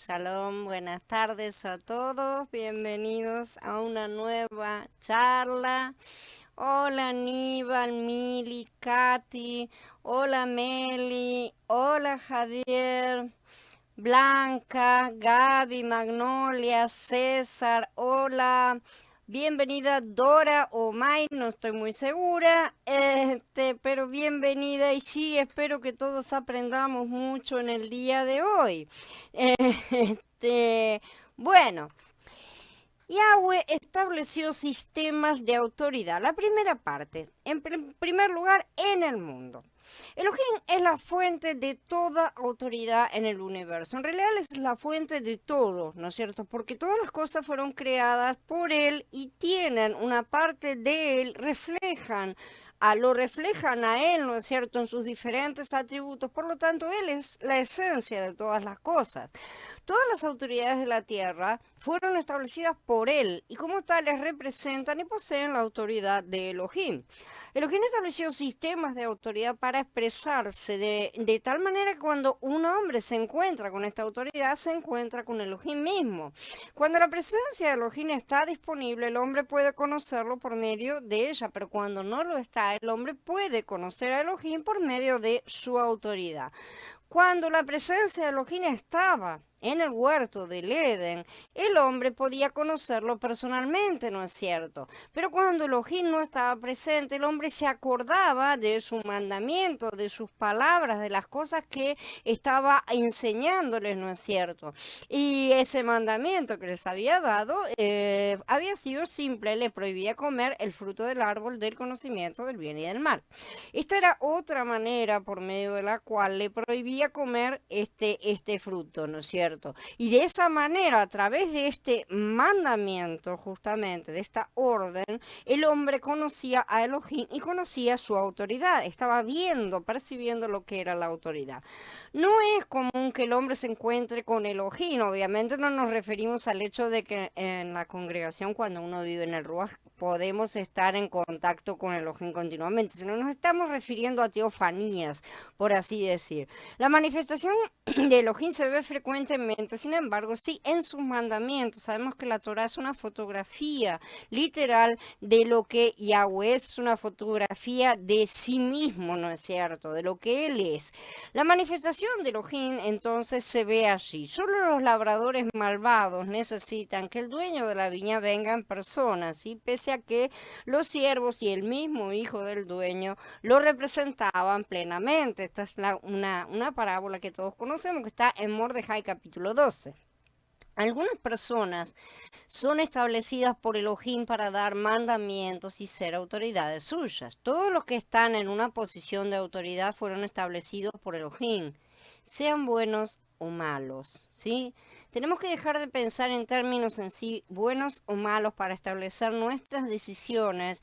Shalom, buenas tardes a todos, bienvenidos a una nueva charla. Hola Aníbal, Mili, Katy, hola Meli, hola Javier, Blanca, Gaby, Magnolia, César, hola. Bienvenida Dora o May, no estoy muy segura, pero bienvenida y sí, espero que todos aprendamos mucho en el día de hoy. Este, bueno, Yahweh estableció sistemas de autoridad. La primera parte, en primer lugar, en el mundo. Elohim es la fuente de toda autoridad en el universo. En realidad es la fuente de todo, ¿no es cierto? Porque todas las cosas fueron creadas por Él y tienen una parte de Él, lo reflejan a Él, ¿no es cierto?, en sus diferentes atributos. Por lo tanto, Él es la esencia de todas las cosas. Todas las autoridades de la tierra fueron establecidas por Él y como tales representan y poseen la autoridad de Elohim. Elohim estableció sistemas de autoridad para expresarse de tal manera que cuando un hombre se encuentra con esta autoridad, se encuentra con Elohim mismo. Cuando la presencia de Elohim está disponible, el hombre puede conocerlo por medio de ella, pero cuando no lo está, el hombre puede conocer a Elohim por medio de su autoridad. Cuando la presencia de Elohim estaba en el huerto del Edén, el hombre podía conocerlo personalmente, ¿no es cierto? Pero cuando Elohim no estaba presente, el hombre se acordaba de su mandamiento, de sus palabras, de las cosas que estaba enseñándoles, ¿no es cierto? Y ese mandamiento que les había dado había sido simple, le prohibía comer el fruto del árbol del conocimiento del bien y del mal. Esta era otra manera por medio de la cual le prohibía comer este fruto, ¿no es cierto? Y de esa manera, a través de este mandamiento, justamente, de esta orden, el hombre conocía a Elohim y conocía su autoridad. Estaba viendo, percibiendo lo que era la autoridad. No es común que el hombre se encuentre con Elohim. Obviamente no nos referimos al hecho de que en la congregación, cuando uno vive en el Ruach, podemos estar en contacto con Elohim continuamente, sino nos estamos refiriendo a teofanías, por así decir. La manifestación de Elohim se ve frecuentemente, sin embargo, sí en sus mandamientos. Sabemos que la Torah es una fotografía literal de lo que Yahweh es, una fotografía de sí mismo, ¿no es cierto? De lo que Él es. La manifestación de Elohim entonces se ve allí. Solo los labradores malvados necesitan que el dueño de la viña venga en persona, ¿sí? Pese a que los siervos y el mismo hijo del dueño lo representaban plenamente. Esta es una parábola que todos conocemos, que está en Mordejai capítulo 12. Algunas personas son establecidas por Elohim para dar mandamientos y ser autoridades suyas. Todos los que están en una posición de autoridad fueron establecidos por Elohim, sean buenos o malos, ¿sí? Tenemos que dejar de pensar en términos en sí, buenos o malos, para establecer nuestras decisiones,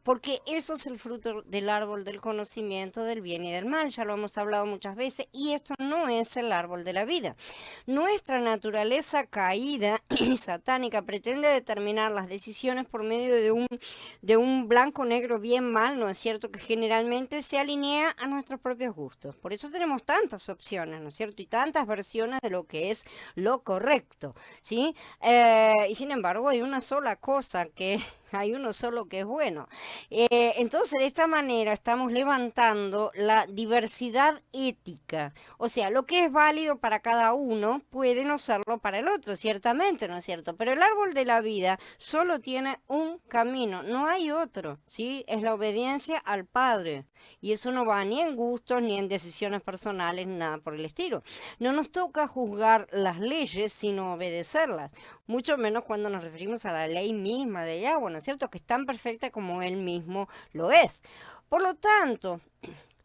porque eso es el fruto del árbol del conocimiento del bien y del mal. Ya lo hemos hablado muchas veces y esto no es el árbol de la vida. Nuestra naturaleza caída y satánica pretende determinar las decisiones por medio de un blanco, negro, bien, mal, ¿no es cierto? Que generalmente se alinea a nuestros propios gustos. Por eso tenemos tantas opciones, ¿no es cierto? Y tantas versiones de lo que es lo correcto, ¿sí? Y sin embargo hay una sola cosa que... Hay uno solo que es bueno. Entonces, de esta manera estamos levantando la diversidad ética. O sea, lo que es válido para cada uno puede no serlo para el otro, ciertamente, ¿no es cierto? Pero el árbol de la vida solo tiene un camino, no hay otro, ¿sí? Es la obediencia al Padre. Y eso no va ni en gustos, ni en decisiones personales, ni nada por el estilo. No nos toca juzgar las leyes, sino obedecerlas. Mucho menos cuando nos referimos a la ley misma de Yahweh, ¿no es cierto? Que es tan perfecta como Él mismo lo es. Por lo tanto,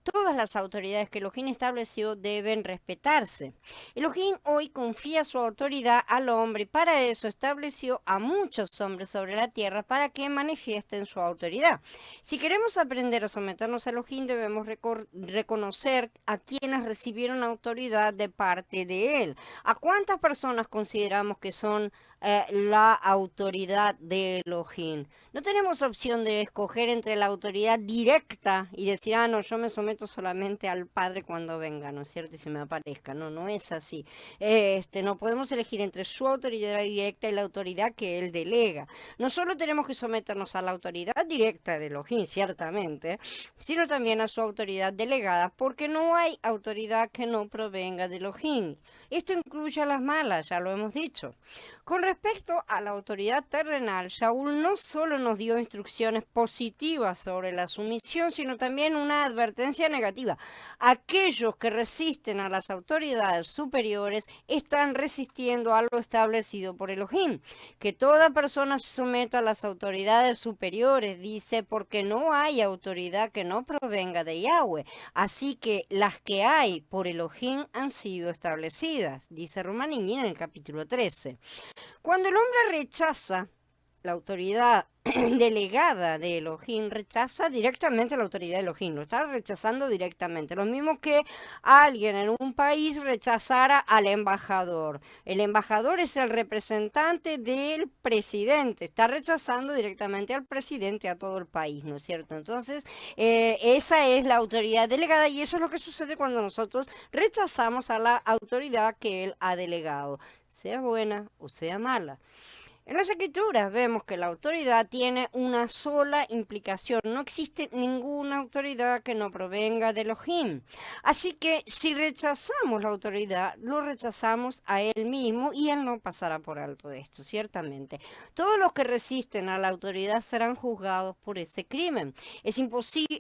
todas las autoridades que Elohim estableció deben respetarse. Elohim hoy confía su autoridad al hombre y para eso estableció a muchos hombres sobre la tierra para que manifiesten su autoridad. Si queremos aprender a someternos a Elohim, debemos reconocer a quienes recibieron autoridad de parte de él. ¿A cuántas personas consideramos que son la autoridad de Elohim? No tenemos opción de escoger entre la autoridad directa y decir, ah, no, yo me someto someto solamente al Padre cuando venga, ¿no es cierto? Y se me aparezca. No, no es así. No podemos elegir entre su autoridad directa y la autoridad que Él delega. No solo tenemos que someternos a la autoridad directa de Elohim, ciertamente, sino también a su autoridad delegada, porque no hay autoridad que no provenga de Elohim. Esto incluye a las malas, ya lo hemos dicho. Con respecto a la autoridad terrenal, Shaul no solo nos dio instrucciones positivas sobre la sumisión, sino también una advertencia negativa. Aquellos que resisten a las autoridades superiores están resistiendo a lo establecido por Elohim. Que toda persona se someta a las autoridades superiores, dice, porque no hay autoridad que no provenga de Yahweh. Así que las que hay por Elohim han sido establecidas, dice Romanín en el capítulo 13. Cuando el hombre rechaza la autoridad delegada de Elohim, rechaza directamente la autoridad de Elohim, lo está rechazando directamente. Lo mismo que alguien en un país rechazara al embajador. El embajador es el representante del presidente, está rechazando directamente al presidente, a todo el país, ¿no es cierto? Entonces, esa es la autoridad delegada y eso es lo que sucede cuando nosotros rechazamos a la autoridad que él ha delegado, sea buena o sea mala. En las escrituras vemos que la autoridad tiene una sola implicación. No existe ninguna autoridad que no provenga de Elohim. Así que si rechazamos la autoridad, lo rechazamos a él mismo y él no pasará por alto esto, ciertamente. Todos los que resisten a la autoridad serán juzgados por ese crimen. Es imposible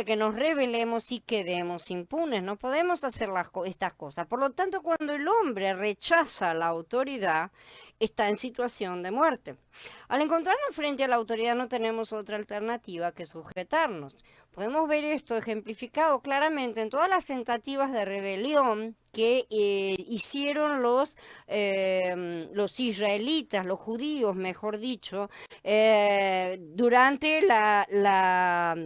que nos rebelemos y quedemos impunes. No podemos hacer estas cosas. Por lo tanto, cuando el hombre rechaza la autoridad, está en situación de muerte. Al encontrarnos frente a la autoridad no tenemos otra alternativa que sujetarnos. Podemos ver esto ejemplificado claramente en todas las tentativas de rebelión que hicieron los israelitas, los judíos, mejor dicho, durante la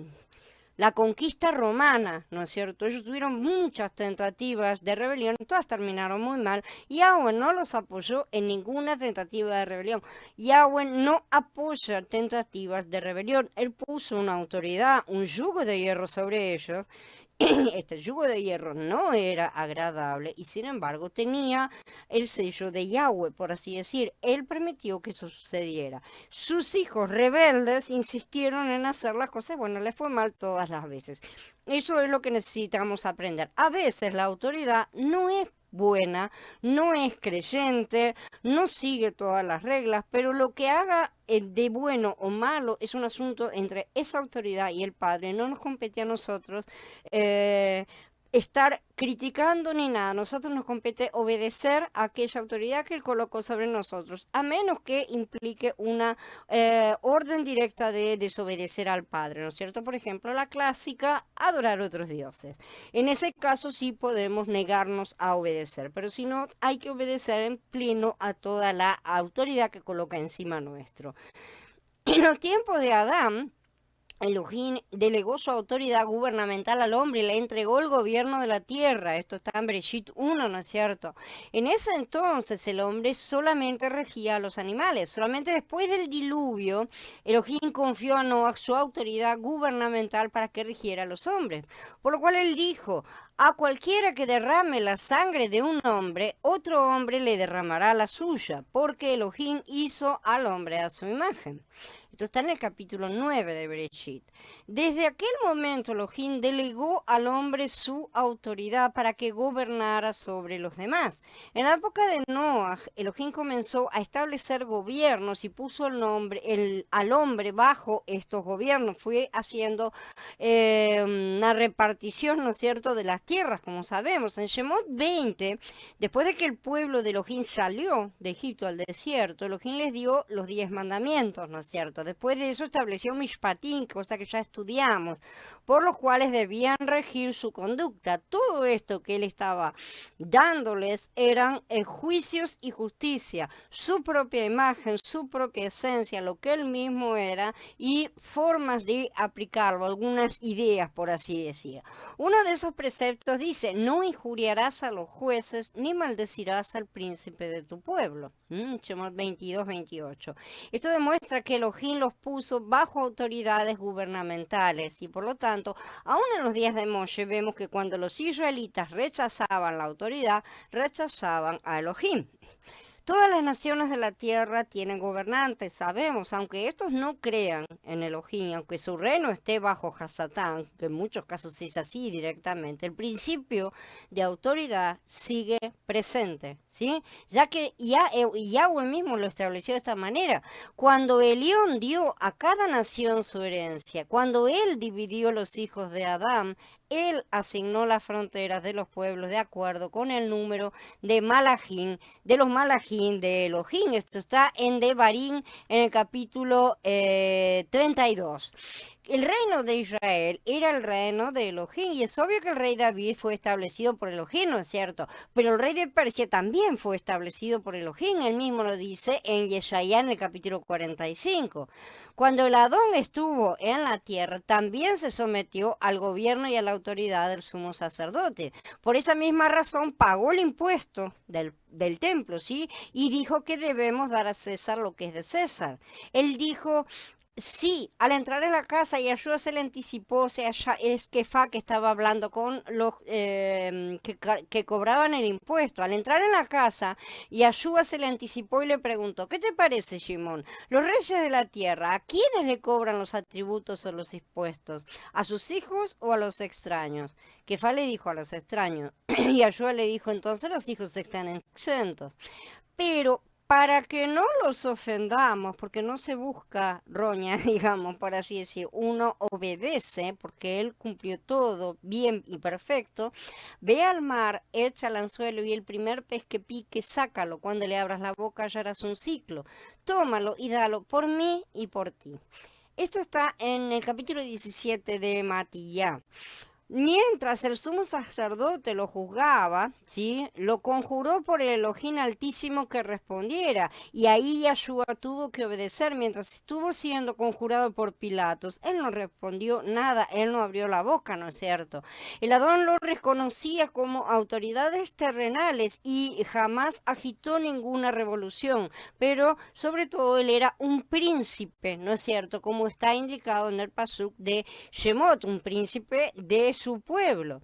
conquista romana, ¿no es cierto? Ellos tuvieron muchas tentativas de rebelión, todas terminaron muy mal. Yahweh no los apoyó en ninguna tentativa de rebelión. Yahweh no apoya tentativas de rebelión. Él puso una autoridad, un yugo de hierro sobre ellos. Este yugo de hierro no era agradable y sin embargo tenía el sello de Yahweh, por así decir. Él permitió que eso sucediera. Sus hijos rebeldes insistieron en hacer las cosas, bueno, les fue mal todas las veces. Eso es lo que necesitamos aprender. A veces la autoridad no es buena, no es creyente, no sigue todas las reglas, pero lo que haga de bueno o malo es un asunto entre esa autoridad y el Padre. No nos compete a nosotros estar criticando ni nada. A nosotros nos compete obedecer a aquella autoridad que Él colocó sobre nosotros, a menos que implique una orden directa de desobedecer al Padre, ¿no es cierto? Por ejemplo, la clásica, adorar otros dioses. En ese caso sí podemos negarnos a obedecer, pero si no, hay que obedecer en pleno a toda la autoridad que coloca encima nuestro. En los tiempos de Adán, Elohim delegó su autoridad gubernamental al hombre y le entregó el gobierno de la tierra. Esto está en Bereshit 1, ¿no es cierto? En ese entonces el hombre solamente regía a los animales. Solamente después del diluvio, Elohim confió a Noah su autoridad gubernamental para que rigiera a los hombres. Por lo cual él dijo: a cualquiera que derrame la sangre de un hombre, otro hombre le derramará la suya, porque Elohim hizo al hombre a su imagen. Esto está en el capítulo 9 de Bereshit. Desde aquel momento Elohim delegó al hombre su autoridad para que gobernara sobre los demás. En la época de Noah, Elohim comenzó a establecer gobiernos y puso al hombre bajo estos gobiernos. Fue haciendo una repartición, ¿no es cierto?, de las tierras, como sabemos. En Shemot 20, después de que el pueblo de Elohim salió de Egipto al desierto, Elohim les dio los 10 mandamientos, ¿no es cierto? Después de eso estableció Mishpatim, cosa que ya estudiamos, por los cuales debían regir su conducta. Todo esto que él estaba dándoles eran juicios y justicia, su propia imagen, su propia esencia, lo que él mismo era y formas de aplicarlo, algunas ideas, por así decir. Uno de esos preceptos dice: no injuriarás a los jueces ni maldecirás al príncipe de tu pueblo. Shemot 22, 28. Esto demuestra que Elohim Elohim los puso bajo autoridades gubernamentales y por lo tanto, aún en los días de Moshe vemos que cuando los israelitas rechazaban la autoridad, rechazaban a Elohim. Todas las naciones de la tierra tienen gobernantes, sabemos, aunque estos no crean en Elohim, aunque su reino esté bajo Hasatán, que en muchos casos es así directamente, el principio de autoridad sigue presente, ¿sí? Ya que Yahweh mismo lo estableció de esta manera. Cuando Elión dio a cada nación su herencia, cuando él dividió los hijos de Adán, él asignó las fronteras de los pueblos de acuerdo con el número de Malachim, de los Malachim de Elohim. Esto está en Devarim, en el capítulo 32. El reino de Israel era el reino de Elohim, y es obvio que el rey David fue establecido por Elohim, ¿no es cierto? Pero el rey de Persia también fue establecido por Elohim, él mismo lo dice en Yeshayá en el capítulo 45. Cuando el Adón estuvo en la tierra, también se sometió al gobierno y a la autoridad del sumo sacerdote. Por esa misma razón pagó el impuesto del templo, ¿sí? Y dijo que debemos dar a César lo que es de César. Él dijo... Sí, al entrar en la casa, Yahshua se le anticipó, o sea, es Kefá que estaba hablando con los que cobraban el impuesto. Al entrar en la casa, Yahshua se le anticipó y le preguntó, ¿qué te parece, Shimón? Los reyes de la tierra, ¿a quiénes le cobran los atributos o los impuestos? ¿A sus hijos o a los extraños? Kefá le dijo a los extraños. Y Yahshua le dijo, entonces los hijos están exentos. Pero para que no los ofendamos, porque no se busca roña, digamos, por así decir, uno obedece, porque él cumplió todo bien y perfecto, ve al mar, echa el anzuelo y el primer pez que pique, sácalo. Cuando le abras la boca hallarás un ciclo. Tómalo y dalo por mí y por ti. Esto está en el capítulo 17 de Matillá. Mientras el sumo sacerdote lo juzgaba, ¿sí? Lo conjuró por el Elohim Altísimo que respondiera. Y ahí Yahshua tuvo que obedecer mientras estuvo siendo conjurado por Pilatos. Él no respondió nada, él no abrió la boca, ¿no es cierto? El Adón lo reconocía como autoridades terrenales y jamás agitó ninguna revolución. Pero sobre todo él era un príncipe, ¿no es cierto? Como está indicado en el pasuk de Shemot, un príncipe de su pueblo.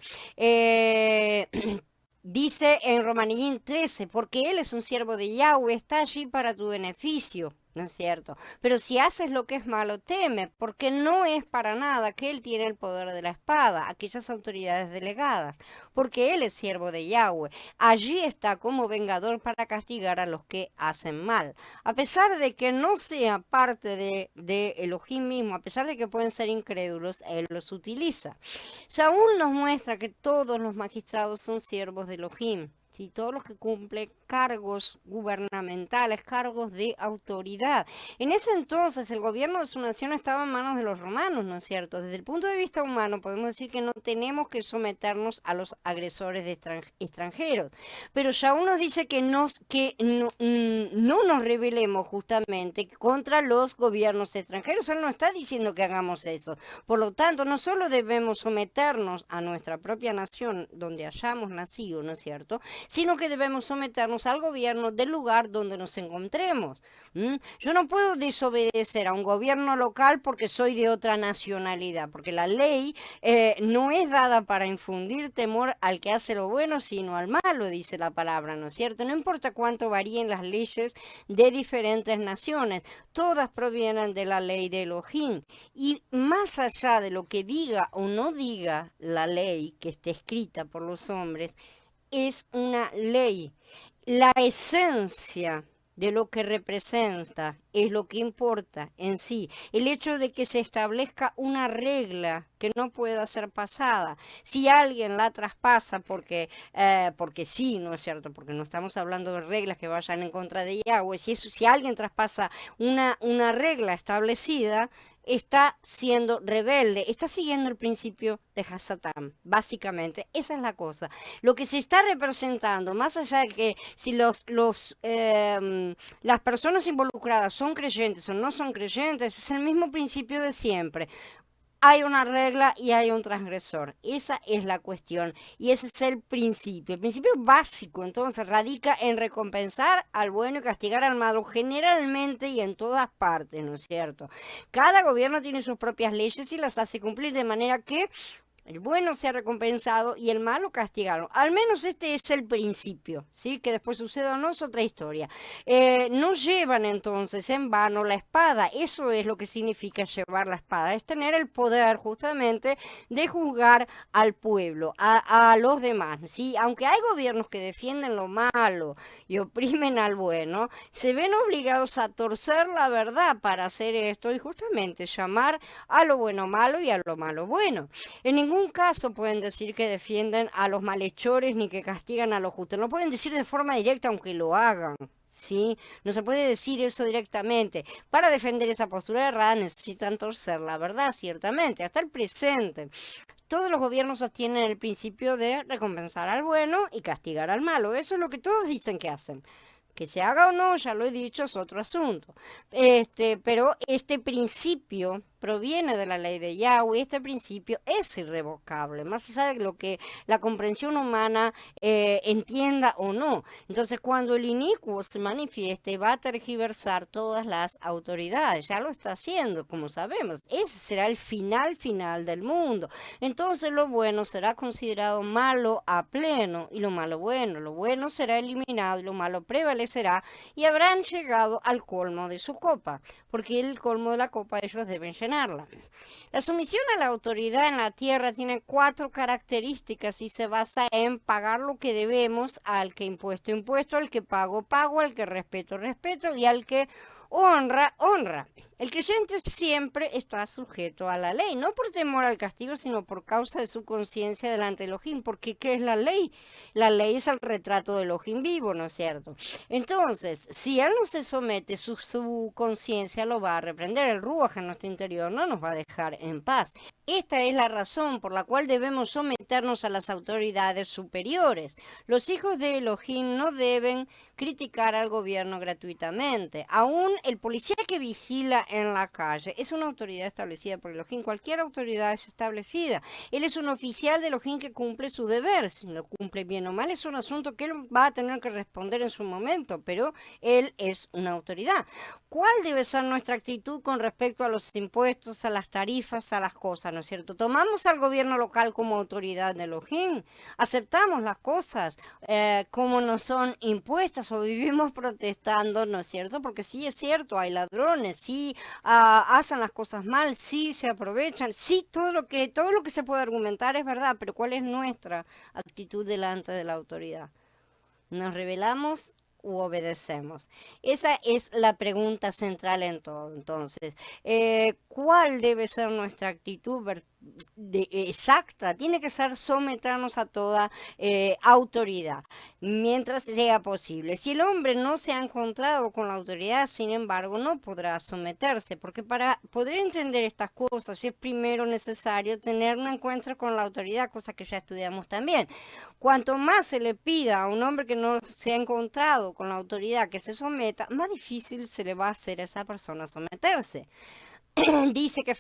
Dice en Romanillín 13, porque él es un siervo de Yahweh, está allí para tu beneficio. ¿No es cierto? Pero si haces lo que es malo, teme, porque no es para nada que él tiene el poder de la espada, aquellas autoridades delegadas, porque él es siervo de Yahweh. Allí está como vengador para castigar a los que hacen mal. A pesar de que no sea parte de Elohim mismo, a pesar de que pueden ser incrédulos, él los utiliza. Saúl nos muestra que todos los magistrados son siervos de Elohim. ¿Sí? Todos los que cumplen cargos gubernamentales, cargos de autoridad. En ese entonces el gobierno de su nación estaba en manos de los romanos, ¿no es cierto? Desde el punto de vista humano podemos decir que no tenemos que someternos a los agresores de extranjeros. Pero Shaul nos dice que no nos rebelemos justamente contra los gobiernos extranjeros. Él no está diciendo que hagamos eso. Por lo tanto, no solo debemos someternos a nuestra propia nación donde hayamos nacido, ¿no es cierto?, sino que debemos someternos al gobierno del lugar donde nos encontremos. Yo no puedo desobedecer a un gobierno local porque soy de otra nacionalidad, porque la ley no es dada para infundir temor al que hace lo bueno, sino al malo, dice la palabra, ¿no es cierto? No importa cuánto varíen las leyes de diferentes naciones, todas provienen de la ley de Elohim. Y más allá de lo que diga o no diga la ley que esté escrita por los hombres, es una ley. La esencia de lo que representa es lo que importa en sí. El hecho de que se establezca una regla que no pueda ser pasada. Si alguien la traspasa porque sí, ¿no es cierto? Porque no estamos hablando de reglas que vayan en contra de Yahweh. Si alguien traspasa una regla establecida, está siendo rebelde, está siguiendo el principio de Hasatán, básicamente. Esa es la cosa. Lo que se está representando, más allá de que si las personas involucradas son creyentes o no son creyentes, es el mismo principio de siempre. hay una regla y hay un transgresor. Esa es la cuestión y ese es el principio. El principio básico entonces radica en recompensar al bueno y castigar al malo generalmente y en todas partes, ¿no es cierto? Cada gobierno tiene sus propias leyes y las hace cumplir de manera que el bueno sea recompensado y el malo castigado. Al menos este es el principio, ¿sí? Que después suceda o no es otra historia. No llevan entonces en vano la espada. Eso es lo que significa llevar la espada. Es tener el poder justamente de juzgar al pueblo, a los demás, ¿sí? Aunque hay gobiernos que defienden lo malo y oprimen al bueno, se ven obligados a torcer la verdad para hacer esto y justamente llamar a lo bueno malo y a lo malo bueno. En ningún caso pueden decir que defienden a los malhechores ni que castigan a los justos. No pueden decir de forma directa aunque lo hagan. ¿Sí? No se puede decir eso directamente. Para defender esa postura errada necesitan torcer la verdad, ciertamente, hasta el presente. Todos los gobiernos sostienen el principio de recompensar al bueno y castigar al malo. Eso es lo que todos dicen que hacen. Que se haga o no, ya lo he dicho, es otro asunto. Pero este principio proviene de la ley de Yahweh, este principio es irrevocable, más allá de lo que la comprensión humana entienda o no. Entonces, cuando el inicuo se manifieste, va a tergiversar todas las autoridades, ya lo está haciendo, como sabemos. Ese será el final del mundo. Entonces, lo bueno será considerado malo a pleno y lo malo bueno. Lo bueno será eliminado y lo malo prevalecerá y habrán llegado al colmo de su copa, porque el colmo de la copa ellos deben llenar. La sumisión a la autoridad en la tierra tiene 4 características y se basa en pagar lo que debemos, al que impuesto, impuesto, al que pago, pago, al que respeto, respeto y al que honra, honra. El creyente siempre está sujeto a la ley, no por temor al castigo, sino por causa de su conciencia delante de Elohim, porque ¿qué es la ley? La ley es el retrato de Elohim vivo, ¿no es cierto? Entonces, si él no se somete, su conciencia lo va a reprender, el ruaj en nuestro interior no nos va a dejar en paz. Esta es la razón por la cual debemos someternos a las autoridades superiores. Los hijos de Elohim no deben criticar al gobierno gratuitamente. Aún el policía que vigila en la calle es una autoridad establecida por Elohim. Cualquier autoridad es establecida. Él es un oficial de Elohim que cumple su deber. Si lo cumple bien o mal es un asunto que él va a tener que responder en su momento, pero él es una autoridad. ¿Cuál debe ser nuestra actitud con respecto a los impuestos, a las tarifas, a las cosas, ¿no es cierto? Tomamos al gobierno local como autoridad de Elohim, aceptamos las cosas como nos son impuestas o vivimos protestando, ¿no es cierto? Porque sí es cierto, hay ladrones, sí hacen las cosas mal, sí se aprovechan, sí todo lo que se puede argumentar es verdad, pero ¿cuál es nuestra actitud delante de la autoridad? ¿Nos rebelamos u obedecemos? Esa es la pregunta central en todo. Entonces, ¿cuál debe ser nuestra actitud exacta? Tiene que ser someternos a toda autoridad, mientras sea posible. Si el hombre no se ha encontrado con la autoridad, sin embargo, no podrá someterse, porque para poder entender estas cosas es primero necesario tener un encuentro con la autoridad, cosa que ya estudiamos también. Cuanto más se le pida a un hombre que no se ha encontrado con la autoridad que se someta, más difícil se le va a hacer a esa persona someterse. Dice que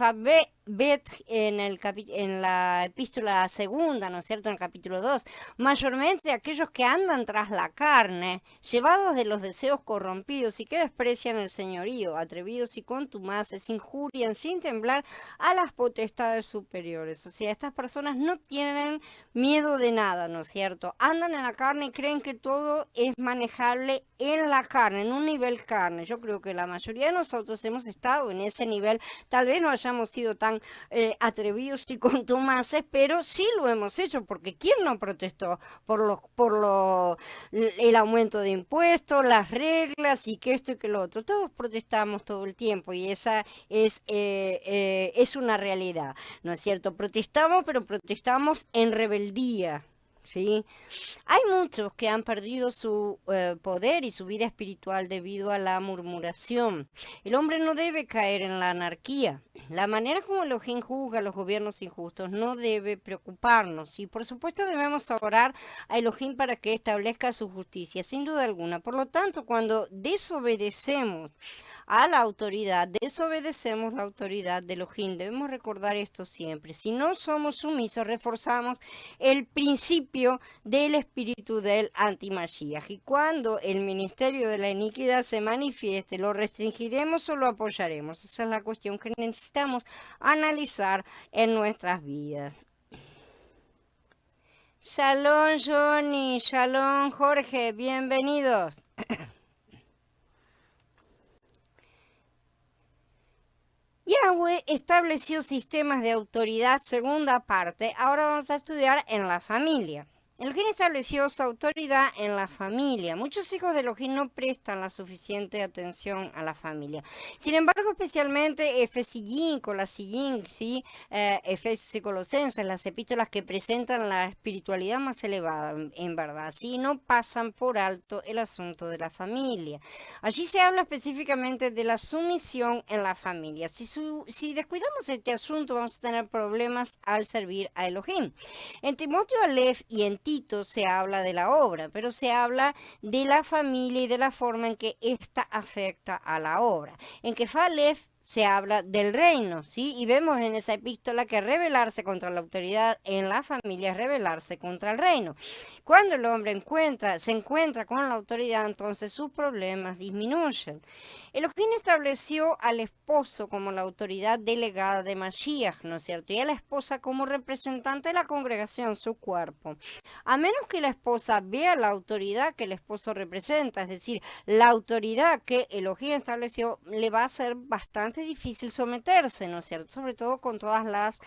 Bet en la epístola segunda, ¿no es cierto?, en el capítulo 2, mayormente aquellos que andan tras la carne, llevados de los deseos corrompidos y que desprecian el señorío, atrevidos y contumaces, injurian sin temblar a las potestades superiores. O sea, estas personas no tienen miedo de nada, ¿no es cierto? Andan en la carne y creen que todo es manejable en la carne, en un nivel carne. Yo creo que la mayoría de nosotros hemos estado en ese nivel. Tal vez no hayamos sido tan atrevidos y contumaces, pero sí lo hemos hecho, porque ¿quién no protestó el aumento de impuestos, las reglas y que esto y que lo otro? Todos protestamos todo el tiempo y esa es una realidad, ¿no es cierto? Protestamos, pero protestamos en rebeldía. ¿sí? Hay muchos que han perdido su poder y su vida espiritual debido a la murmuración. El hombre no debe caer en la anarquía. La manera como Elohim juzga a los gobiernos injustos no debe preocuparnos. Y por supuesto debemos orar a Elohim para que establezca su justicia, sin duda alguna. Por lo tanto, cuando desobedecemos a la autoridad, desobedecemos la autoridad de Elohim. Debemos recordar esto siempre. Si no somos sumisos, reforzamos el principio del espíritu del antimashiach. Y cuando el ministerio de la iniquidad se manifieste, ¿lo restringiremos o lo apoyaremos? Esa es la cuestión que necesitamos analizar en nuestras vidas. Shalom Johnny, shalom Jorge, bienvenidos. Yahweh estableció sistemas de autoridad, segunda parte. Ahora vamos a estudiar en la familia. Elohim estableció su autoridad en la familia. Muchos hijos de Elohim no prestan la suficiente atención a la familia. Sin embargo, especialmente Efesiyín, Colasiyín, ¿sí? Efesios y Colosenses, las epístolas que presentan la espiritualidad más elevada, en verdad, ¿sí? No pasan por alto el asunto de la familia. Allí se habla específicamente de la sumisión en la familia. Si descuidamos este asunto, vamos a tener problemas al servir a Elohim. En Timoteo Aleph y en Tito se habla de la obra, pero se habla de la familia y de la forma en que ésta afecta a la obra. En Kefá Aleph se habla del reino, ¿sí? Y vemos en esa epístola que rebelarse contra la autoridad en la familia es rebelarse contra el reino. Cuando el hombre se encuentra con la autoridad, entonces sus problemas disminuyen. Elohim estableció al esposo como la autoridad delegada de Mashiach, ¿no es cierto? Y a la esposa como representante de la congregación, su cuerpo. A menos que la esposa vea la autoridad que el esposo representa, es decir, la autoridad que Elohim estableció, le va a ser bastante difícil someterse, ¿no es cierto? Sobre todo con todas las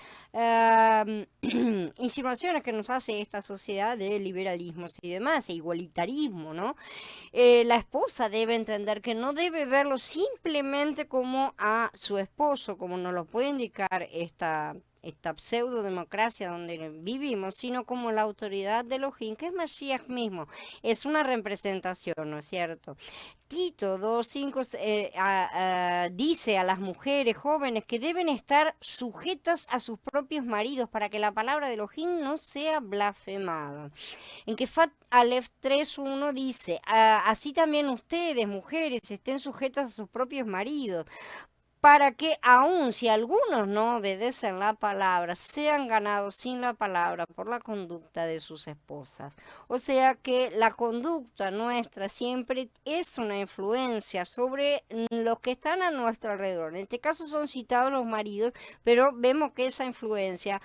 insinuaciones que nos hace esta sociedad de liberalismos y demás, e igualitarismo, ¿no? La esposa debe entender que no debe verlo simplemente como a su esposo, como nos lo puede indicar esta pseudo-democracia donde vivimos, sino como la autoridad de Elohim, que es Mashiach mismo. Es una representación, ¿no es cierto? Tito 2:5 dice a las mujeres jóvenes que deben estar sujetas a sus propios maridos para que la palabra de Elohim no sea blasfemada. En Kefat Aleph 3:1 dice, así también ustedes, mujeres, estén sujetas a sus propios maridos, para que aun si algunos no obedecen la palabra, sean ganados sin la palabra por la conducta de sus esposas. O sea que la conducta nuestra siempre es una influencia sobre los que están a nuestro alrededor. En este caso son citados los maridos, pero vemos que esa influencia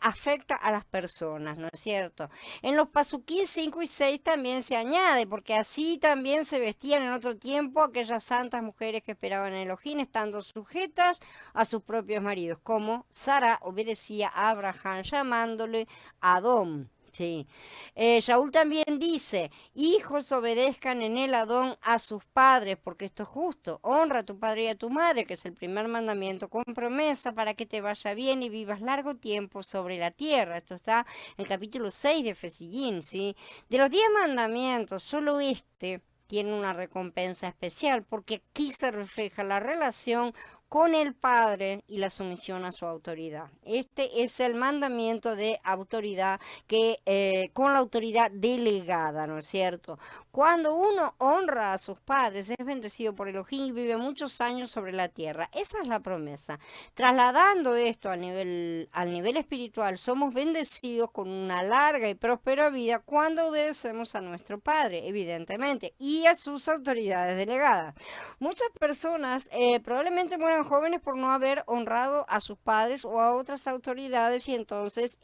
afecta a las personas, ¿no es cierto? En los Pasuquín 5 y 6 también se añade, porque así también se vestían en otro tiempo aquellas santas mujeres que esperaban en Elohim, estando sujetas a sus propios maridos, como Sara obedecía a Abraham llamándole Adón. Sí. Shaul también dice, hijos obedezcan en el Adón a sus padres, porque esto es justo. Honra a tu padre y a tu madre, que es el primer mandamiento con promesa para que te vaya bien y vivas largo tiempo sobre la tierra. Esto está en el capítulo 6 de Efesiyín, ¿sí? De los 10 mandamientos, solo este tiene una recompensa especial, porque aquí se refleja la relación con el Padre y la sumisión a su autoridad. Este es el mandamiento de autoridad con la autoridad delegada, ¿no es cierto? Cuando uno honra a sus padres, es bendecido por Elohim y vive muchos años sobre la tierra. Esa es la promesa. Trasladando esto al nivel espiritual, somos bendecidos con una larga y próspera vida cuando obedecemos a nuestro Padre, evidentemente, y a sus autoridades delegadas. Muchas personas probablemente mueran jóvenes por no haber honrado a sus padres o a otras autoridades, y entonces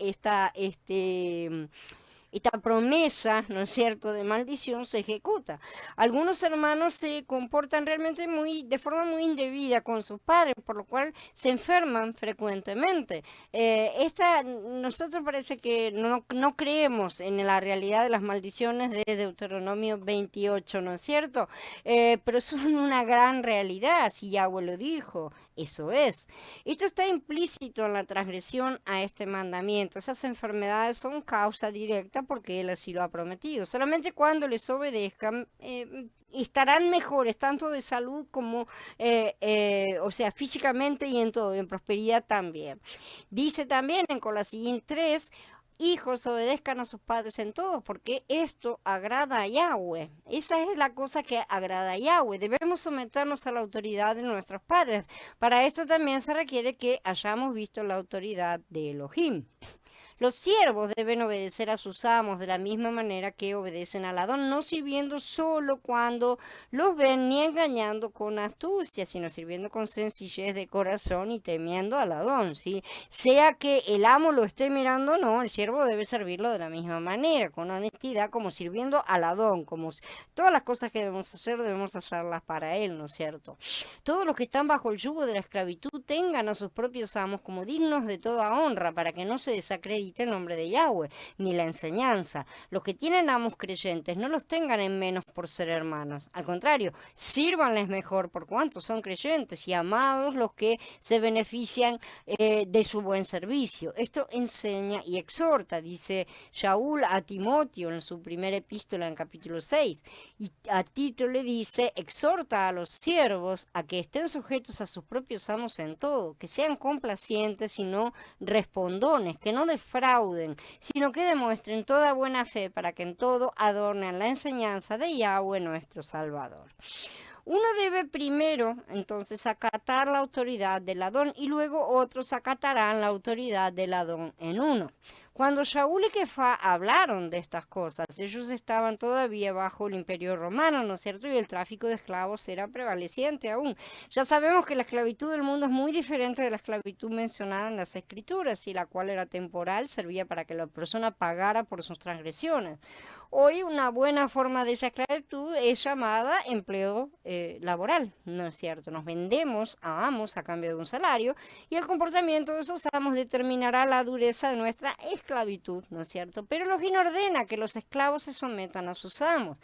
esta promesa, ¿no es cierto?, de maldición se ejecuta. Algunos hermanos se comportan realmente de forma muy indebida con sus padres, por lo cual se enferman frecuentemente. Nosotros parece que no creemos en la realidad de las maldiciones de Deuteronomio 28, ¿no es cierto? Pero son una gran realidad, si Yahweh lo dijo, eso es. Esto está implícito en la transgresión a este mandamiento. Esas enfermedades son causa directa porque Él así lo ha prometido. Solamente cuando les obedezcan, estarán mejores, tanto de salud como, o sea, físicamente y en todo, en prosperidad también. Dice también en Colasín 3, hijos, obedezcan a sus padres en todo, porque esto agrada a Yahweh. Esa es la cosa que agrada a Yahweh. Debemos someternos a la autoridad de nuestros padres. Para esto también se requiere que hayamos visto la autoridad de Elohim. Los siervos deben obedecer a sus amos de la misma manera que obedecen al Adón, no sirviendo solo cuando los ven ni engañando con astucia, sino sirviendo con sencillez de corazón y temiendo al Adón, ¿sí? Sea que el amo lo esté mirando o no, el siervo debe servirlo de la misma manera, con honestidad, como sirviendo al Adón, todas las cosas que debemos hacerlas para él, ¿no es cierto? Todos los que están bajo el yugo de la esclavitud tengan a sus propios amos como dignos de toda honra, para que no se desacredite el nombre de Yahweh, ni la enseñanza. Los que tienen amos creyentes no los tengan en menos por ser hermanos. Al contrario, sírvanles mejor por cuanto son creyentes y amados los que se benefician de su buen servicio. Esto enseña y exhorta, dice Shaul a Timoteo en su primera epístola en capítulo 6. Y a Tito le dice, exhorta a los siervos a que estén sujetos a sus propios amos en todo, que sean complacientes y no respondones, que no defrauden, sino que demuestren toda buena fe para que en todo adornen la enseñanza de Yahweh nuestro Salvador. Uno debe primero entonces acatar la autoridad del Adón y luego otros acatarán la autoridad del Adón en uno. Cuando Shaul y Kefá hablaron de estas cosas, ellos estaban todavía bajo el imperio romano, ¿no es cierto? Y el tráfico de esclavos era prevaleciente aún. Ya sabemos que la esclavitud del mundo es muy diferente de la esclavitud mencionada en las Escrituras, y la cual era temporal, servía para que la persona pagara por sus transgresiones. Hoy una buena forma de esa esclavitud es llamada empleo laboral, ¿no es cierto? Nos vendemos a amos a cambio de un salario, y el comportamiento de esos amos determinará la dureza de nuestra esclavitud, ¿no es cierto? Pero Elohim ordena que los esclavos se sometan a sus amos,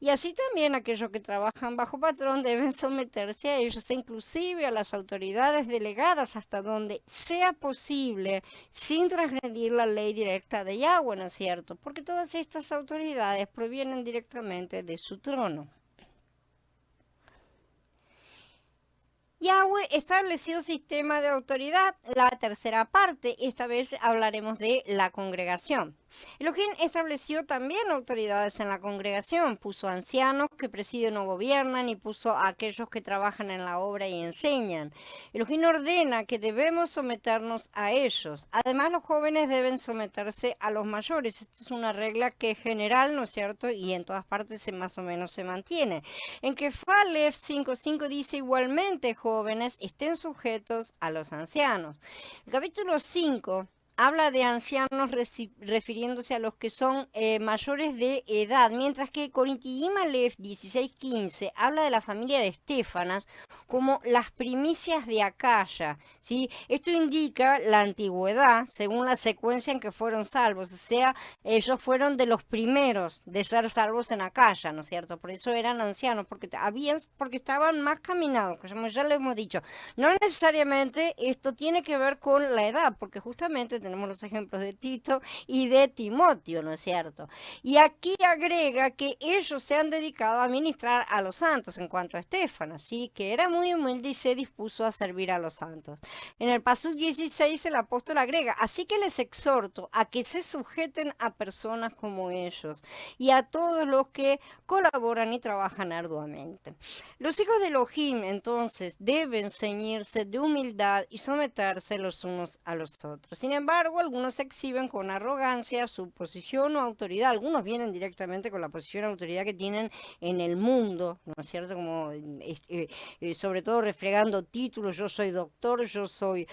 y así también aquellos que trabajan bajo patrón deben someterse a ellos, e inclusive a las autoridades delegadas hasta donde sea posible, sin transgredir la ley directa de Yahweh, ¿no es cierto? Porque todas estas autoridades provienen directamente de su trono. Yahweh estableció sistema de autoridad, la tercera parte. Esta vez hablaremos de la congregación. Elohim estableció también autoridades en la congregación, puso ancianos que presiden o gobiernan, y puso a aquellos que trabajan en la obra y enseñan. Elohim ordena que debemos someternos a ellos. Además, los jóvenes deben someterse a los mayores. Esta es una regla que es general, ¿no es cierto? Y en todas partes más o menos se mantiene. En Kefalev 5:5 dice igualmente, jóvenes, estén sujetos a los ancianos. El capítulo 5 habla de ancianos refiriéndose a los que son mayores de edad, mientras que Corintiim Aleph 16:15 habla de la familia de Estefanas como las primicias de Acaya, ¿sí? Esto indica la antigüedad según la secuencia en que fueron salvos, o sea, ellos fueron de los primeros de ser salvos en Acaya, ¿no es cierto? Por eso eran ancianos, porque estaban más caminados, como ya lo hemos dicho. No necesariamente esto tiene que ver con la edad, porque justamente tenemos los ejemplos de Tito y de Timoteo, ¿no es cierto? Y aquí agrega que ellos se han dedicado a ministrar a los santos en cuanto a Estefanas, ¿sí? Que era muy humilde y se dispuso a servir a los santos. En el Pasuk 16 el apóstol agrega, así que les exhorto a que se sujeten a personas como ellos y a todos los que colaboran y trabajan arduamente. Los hijos de Elohim entonces deben ceñirse de humildad y someterse los unos a los otros. Sin embargo, algunos exhiben con arrogancia su posición o autoridad. Algunos vienen directamente con la posición o autoridad que tienen en el mundo, ¿no es cierto? Como sobre todo refregando títulos, yo soy doctor, yo soy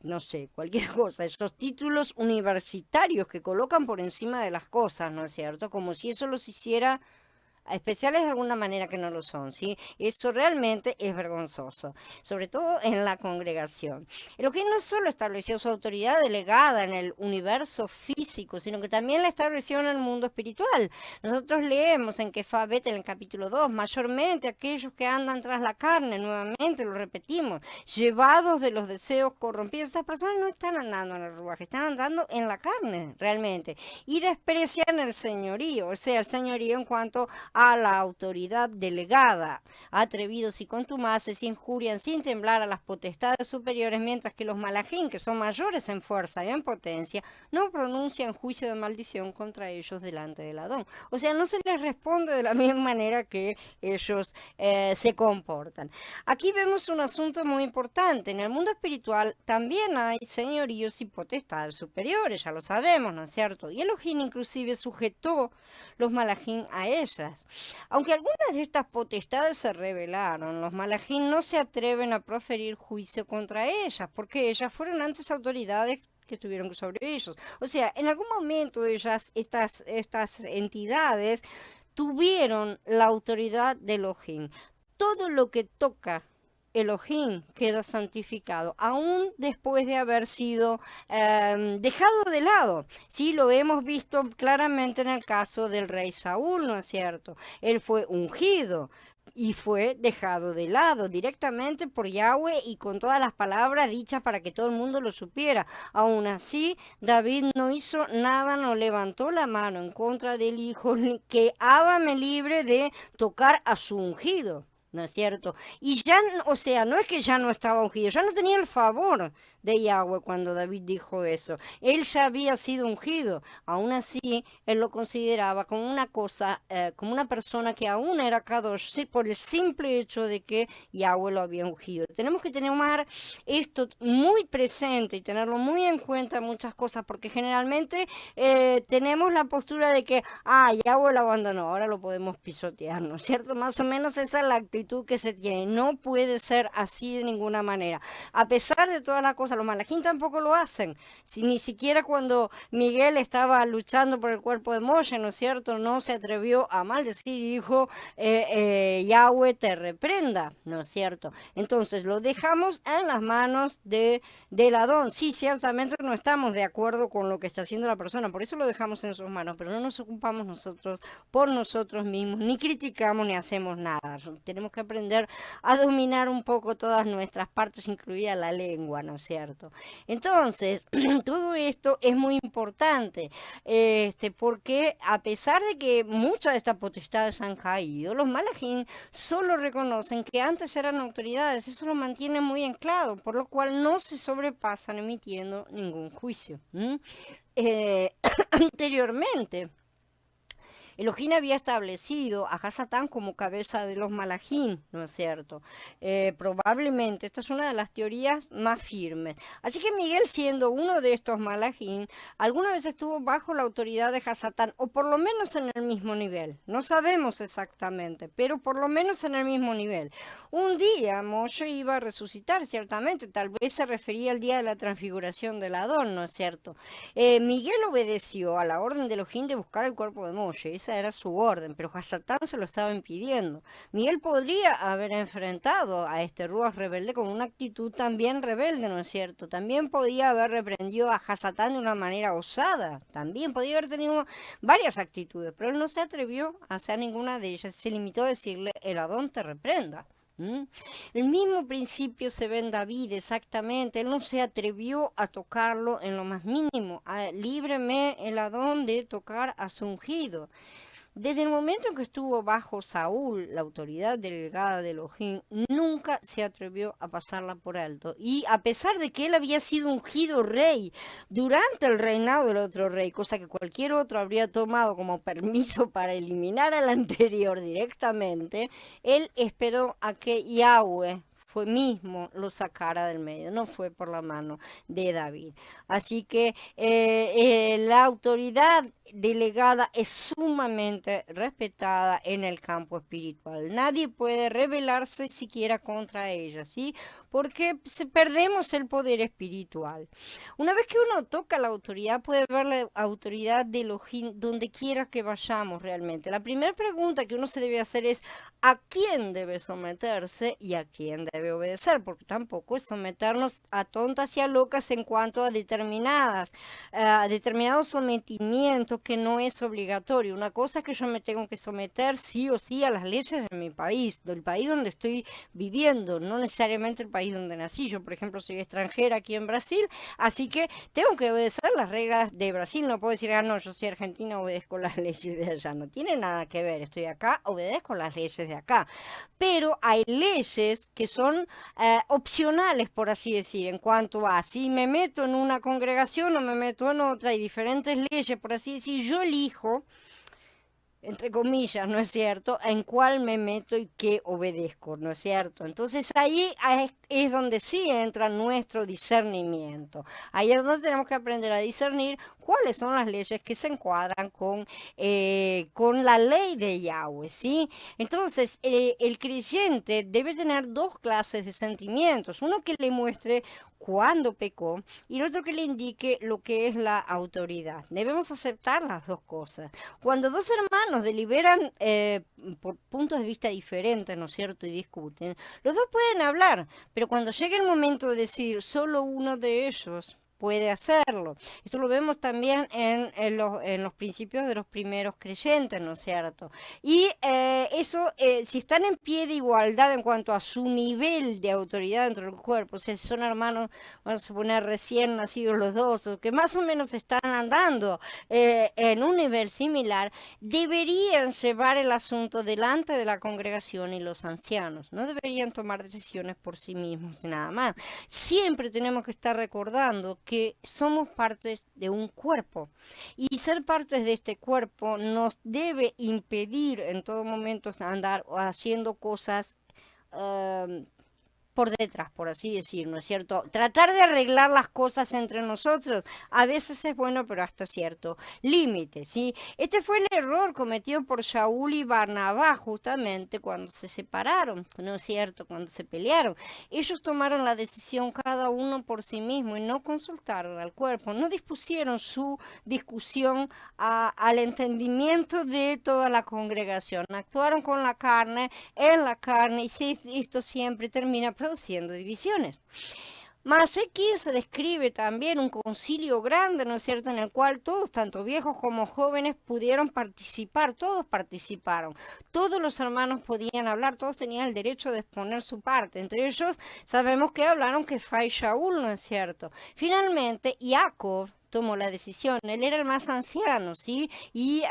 no sé, cualquier cosa, esos títulos universitarios que colocan por encima de las cosas, ¿no es cierto? Como si eso los hiciera especiales de alguna manera que no lo son, ¿sí? Esto realmente es vergonzoso, sobre todo en la congregación. Elohim no solo estableció su autoridad delegada en el universo físico, sino que también la estableció en el mundo espiritual. Nosotros leemos en Kefabet, en el capítulo 2, mayormente aquellos que andan tras la carne, nuevamente lo repetimos, llevados de los deseos corrompidos. Estas personas no están andando en el ruaje, están andando en la carne, realmente, y desprecian el señorío, o sea, el señorío en cuanto a la autoridad delegada, atrevidos y contumaces, injurian sin temblar a las potestades superiores, mientras que los malajín, que son mayores en fuerza y en potencia, no pronuncian juicio de maldición contra ellos delante del Adón. O sea, no se les responde de la misma manera que ellos se comportan. Aquí vemos un asunto muy importante. En el mundo espiritual también hay señoríos y potestades superiores, ya lo sabemos, ¿no es cierto? Y Elohim inclusive sujetó los malajín a ellas. Aunque algunas de estas potestades se rebelaron, los malajín no se atreven a proferir juicio contra ellas, porque ellas fueron antes autoridades que tuvieron sobre ellos. O sea, en algún momento estas entidades tuvieron la autoridad de Elohim. Todo lo que toca Elohim queda santificado, aún después de haber sido dejado de lado. Sí, lo hemos visto claramente en el caso del rey Saúl, ¿no es cierto? Él fue ungido y fue dejado de lado directamente por Yahweh y con todas las palabras dichas para que todo el mundo lo supiera. Aún así, David no hizo nada, no levantó la mano en contra del hijo, que hágame libre de tocar a su ungido. ¿No es cierto? Y ya, o sea, no es que ya no estaba ungido, ya no tenía el favor de Yahweh cuando David dijo eso. Él ya había sido ungido. Aún así, él lo consideraba como una cosa, como una persona que aún era Kadosh, por el simple hecho de que Yahweh lo había ungido. Tenemos que tener esto muy presente y tenerlo muy en cuenta en muchas cosas, porque generalmente tenemos la postura de que, Yahweh lo abandonó, ahora lo podemos pisotear, ¿no es cierto? Más o menos esa es la actitud que se tiene. No puede ser así de ninguna manera. A pesar de todas las cosas, los malajín tampoco lo hacen. Ni siquiera cuando Miguel estaba luchando por el cuerpo de Moshe, ¿no es cierto? No se atrevió a maldecir y dijo, Yahweh te reprenda, ¿no es cierto? Entonces lo dejamos en las manos del Adón. Sí, ciertamente no estamos de acuerdo con lo que está haciendo la persona, por eso lo dejamos en sus manos, pero no nos ocupamos nosotros por nosotros mismos, ni criticamos ni hacemos nada. Tenemos que aprender a dominar un poco todas nuestras partes, incluida la lengua, ¿no es cierto? Entonces, todo esto es muy importante, porque a pesar de que muchas de estas potestades han caído, los malajín solo reconocen que antes eran autoridades, eso lo mantiene muy en claro, por lo cual no se sobrepasan emitiendo ningún juicio. Anteriormente, Elohim había establecido a Hasatán como cabeza de los malajín, ¿no es cierto? Probablemente, esta es una de las teorías más firmes. Así que Miguel, siendo uno de estos malajín, alguna vez estuvo bajo la autoridad de Hasatán, o por lo menos en el mismo nivel. No sabemos exactamente, pero por lo menos en el mismo nivel. Un día Moshe iba a resucitar, ciertamente, tal vez se refería al día de la transfiguración del Adón, ¿no es cierto? Miguel obedeció a la orden de Elohim de buscar el cuerpo de Moshe. Esa era su orden, pero Hasatán se lo estaba impidiendo. Miguel podría haber enfrentado a este Ruach rebelde con una actitud también rebelde, ¿no es cierto? También podía haber reprendido a Hasatán de una manera osada. También podía haber tenido varias actitudes, pero él no se atrevió a hacer ninguna de ellas. Se limitó a decirle, el Adón te reprenda. El mismo principio se ve en David, exactamente. Él no se atrevió a tocarlo en lo más mínimo. Líbreme el Adón de tocar a su ungido. Desde el momento en que estuvo bajo Saúl, la autoridad delegada de Elohim, nunca se atrevió a pasarla por alto. Y a pesar de que él había sido ungido rey durante el reinado del otro rey, cosa que cualquier otro habría tomado como permiso para eliminar al anterior directamente, él esperó a que Yahweh fue mismo lo sacara del medio, no fue por la mano de David. Así que la autoridad delegada es sumamente respetada en el campo espiritual. Nadie puede rebelarse siquiera contra ella, ¿sí? Porque perdemos el poder espiritual. Una vez que uno toca la autoridad, puede ver la autoridad de Elohim donde quiera que vayamos realmente. La primera pregunta que uno se debe hacer es ¿a quién debe someterse y a quién debe obedecer? Porque tampoco es someternos a tontas y a locas en cuanto a determinados sometimientos que no es obligatorio. Una cosa es que yo me tengo que someter sí o sí a las leyes de mi país, del país donde estoy viviendo, no necesariamente el país donde nací. Yo, por ejemplo, soy extranjera aquí en Brasil, así que tengo que obedecer las reglas de Brasil. No puedo decir, ah, no, yo soy argentina, obedezco las leyes de allá. No tiene nada que ver. Estoy acá, obedezco las leyes de acá. Pero hay leyes que son opcionales, por así decir, en cuanto a si me meto en una congregación o me meto en otra. Hay diferentes leyes, por así decir. Yo elijo, entre comillas, ¿no es cierto?, en cuál me meto y qué obedezco, ¿no es cierto? Entonces ahí es donde sí entra nuestro discernimiento. Ahí es donde tenemos que aprender a discernir cuáles son las leyes que se encuadran con la ley de Yahweh, ¿sí? Entonces el creyente debe tener dos clases de sentimientos, uno que le muestre cuándo pecó y el otro que le indique lo que es la autoridad. Debemos aceptar las dos cosas. Cuando dos hermanos deliberan por puntos de vista diferentes, ¿no es cierto?, y discuten, los dos pueden hablar, pero cuando llega el momento de decidir, solo uno de ellos puede hacerlo. Esto lo vemos también en los principios de los primeros creyentes, ¿no es cierto? Y si están en pie de igualdad en cuanto a su nivel de autoridad dentro del cuerpo, o sea, si son hermanos, vamos a suponer recién nacidos los dos, o que más o menos están andando en un nivel similar, deberían llevar el asunto delante de la congregación y los ancianos. No deberían tomar decisiones por sí mismos, nada más. Siempre tenemos que estar recordando que somos partes de un cuerpo y ser partes de este cuerpo nos debe impedir en todo momento andar haciendo cosas por detrás, por así decir, ¿no es cierto? Tratar de arreglar las cosas entre nosotros a veces es bueno, pero hasta cierto límite, ¿sí? Este fue el error cometido por Shaul y Barnabá justamente cuando se separaron, ¿no es cierto? Cuando se pelearon. Ellos tomaron la decisión cada uno por sí mismo y no consultaron al cuerpo, no dispusieron su discusión al entendimiento de toda la congregación. Actuaron con la carne, en la carne, y esto siempre termina produciendo divisiones. Más aquí se describe también un concilio grande, ¿no es cierto?, en el cual todos, tanto viejos como jóvenes, pudieron participar, todos participaron, todos los hermanos podían hablar, todos tenían el derecho de exponer su parte. Entre ellos sabemos que hablaron que fue Shaul, ¿no es cierto? Finalmente, Jacob tomó la decisión. Él era el más anciano, ¿sí? Y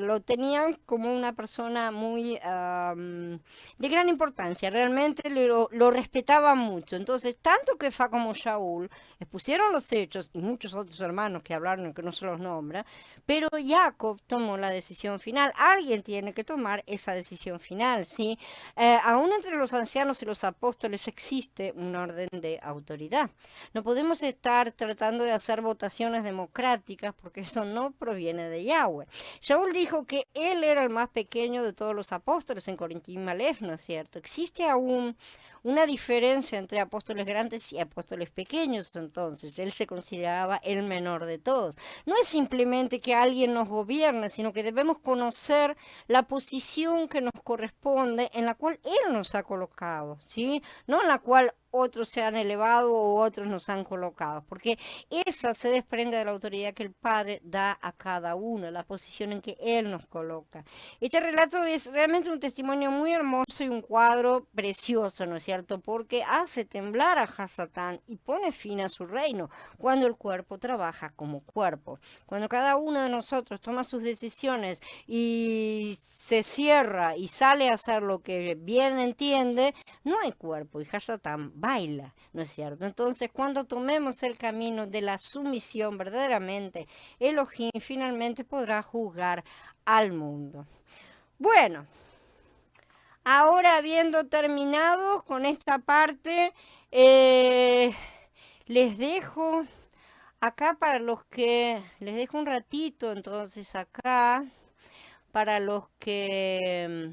lo tenían como una persona muy de gran importancia. Realmente lo respetaban mucho. Entonces, tanto que Fa como Shaul expusieron los hechos y muchos otros hermanos que hablaron, que no se los nombra, pero Jacob tomó la decisión final. Alguien tiene que tomar esa decisión final, ¿sí? Aún entre los ancianos y los apóstoles existe un orden de autoridad. No podemos estar tratando de hacer votaciones democráticas porque eso no proviene de Yahweh. Shaul dijo que él era el más pequeño de todos los apóstoles en Corintim Aleph, ¿no es cierto? Existe aún una diferencia entre apóstoles grandes y apóstoles pequeños, entonces él se consideraba el menor de todos. No es simplemente que alguien nos gobierne, sino que debemos conocer la posición que nos corresponde, en la cual él nos ha colocado, ¿sí? No en la cual otros se han elevado o otros nos han colocado, porque esa se desprende de la autoridad que el Padre da a cada uno, la posición en que Él nos coloca. Este relato es realmente un testimonio muy hermoso y un cuadro precioso, ¿no es cierto? Porque hace temblar a Hasatán y pone fin a su reino cuando el cuerpo trabaja como cuerpo. Cuando cada uno de nosotros toma sus decisiones y se cierra y sale a hacer lo que bien entiende, no hay cuerpo y Hasatán baila, ¿no es cierto? Entonces, cuando tomemos el camino de la sumisión verdaderamente, Elohim finalmente podrá juzgar al mundo. Bueno, Ahora, habiendo terminado con esta parte, eh, les dejo acá para los que, les dejo un ratito, entonces acá, para los que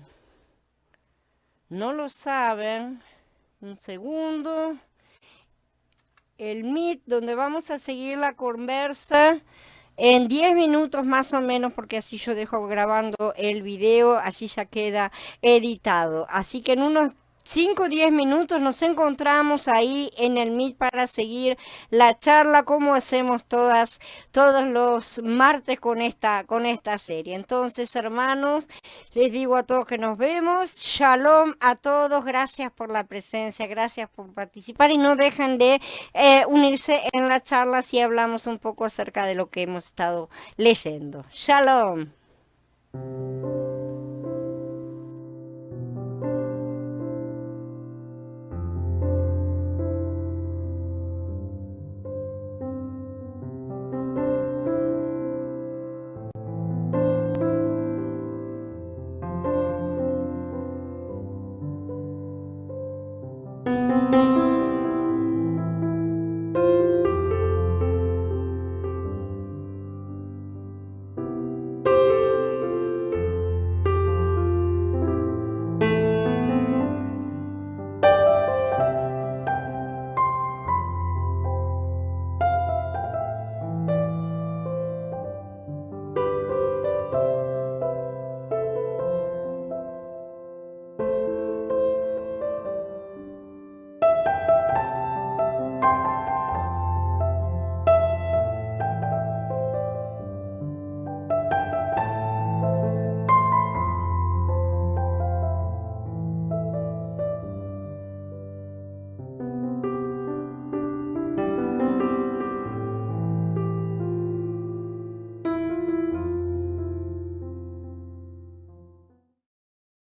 no lo saben, un segundo, el Meet donde vamos a seguir la conversa en 10 minutos más o menos, porque así yo dejo grabando el video, así ya queda editado. Así que en unos 5 o 10 minutos nos encontramos ahí en el Meet para seguir la charla como hacemos todos los martes con esta serie. Entonces, hermanos, les digo a todos que nos vemos. Shalom a todos. Gracias por la presencia, gracias por participar y no dejen de unirse en la charla si hablamos un poco acerca de lo que hemos estado leyendo. Shalom.